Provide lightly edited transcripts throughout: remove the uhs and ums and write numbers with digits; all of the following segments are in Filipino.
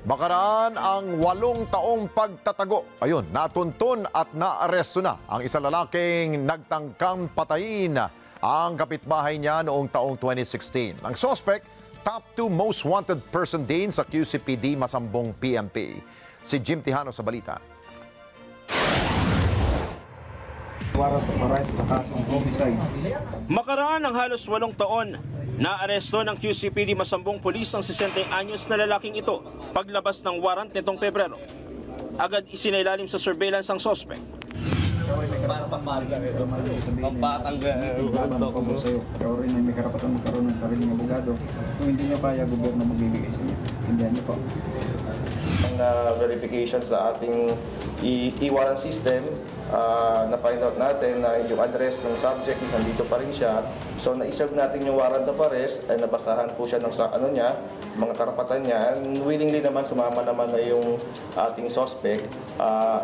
Makaraan ang 8 taong pagtatago. Ayun, natuntun at naaresto na ang isang lalaking nagtangkang patayin ang kapitbahay niya noong taong 2016. Ang suspect, top 2 most wanted person din sa QCPD Masambong PNP. Si Jim Tejano sa balita. Warrant of arrest sa kasong homicide. Makaraan ng halos 8 taon, naaresto ng QCPD Masambong Police ang 60 anyos na lalaking ito paglabas ng warrant nitong Pebrero. Agad isinailalim sa surveillance ang suspect. Ikaw rin ay may karapatan magkaroon ng sariling abogado. Kung hindi niya kaya, gobyerno magbibigay sa inyo. Tindihan niyo po. Ang verification sa ating e-warrant system, na-find out natin na yung address ng subject is nandito pa rin siya. So na-serve natin yung warrant of arrest ay nabasahan po siya ng mga karapatan niya. And willingly naman sumama naman na yung ating suspect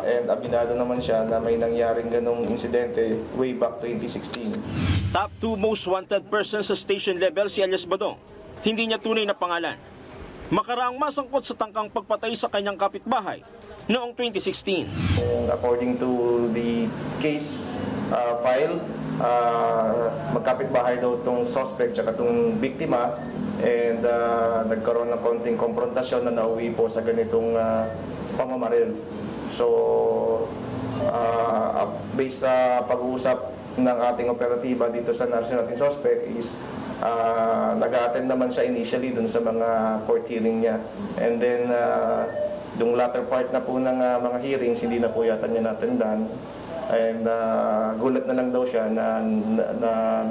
and abinado naman siya na may nangyaring ganong insidente way back 2016. Top 2 most wanted person sa station level si Elias Badong. Hindi niya tunay na pangalan. Makaraang masangkot sa tangkang pagpatay sa kanyang kapitbahay noong 2016. According to the case file, magkapitbahay daw itong suspect at itong biktima and nagkaroon ng konting konfrontasyon na nauwi po sa ganitong pamamaril. So, based sa pag-uusap ng ating operatiba dito sa national nating suspect is nag-attend naman siya initially dun sa mga court hearing niya. And then, yung latter part na po ng mga hearings, hindi na po yata niya natendan. And gulat na lang daw siya na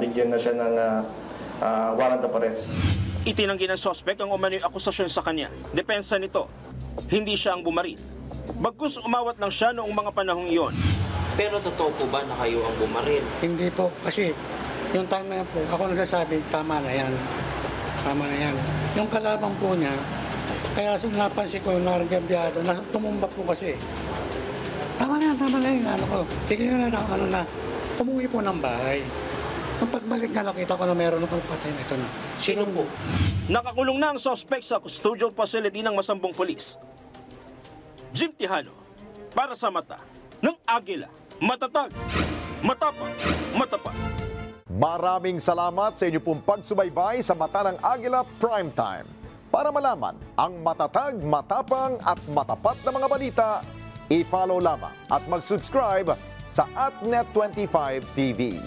bigyan na siya ng warrant of arrest. Itinanggi ng suspect ang umano'y akusasyon sa kanya. Depensa nito, hindi siya ang bumaril. Bagkus umawat lang siya noong mga panahong iyon. Pero totoo po ba na kayo ang bumaril? Hindi po, kasi yung time na yan po, ako nagsasabi, tama na yan. Tama na yan. Yung kalabang po niya, kaya napansin ko yung naragabiyado, na tumumba po kasi. Tama na yan, ano ko. Tignan na ano na, umuwi po ng bahay. Nung pagbalik na nakita ko na meron akong patay na ito na. Sino po? Nakakulong na ang suspect sa custodial facility ng Masambong Police. Jim Tejano, para sa mata ng Agila. Matatag, matapang, matapat. Maraming salamat sa inyo pong pagsubaybay sa Mata ng Agila Primetime. Para malaman ang matatag, matapang at matapat na mga balita, i-follow lamang at mag-subscribe sa @Net25 TV.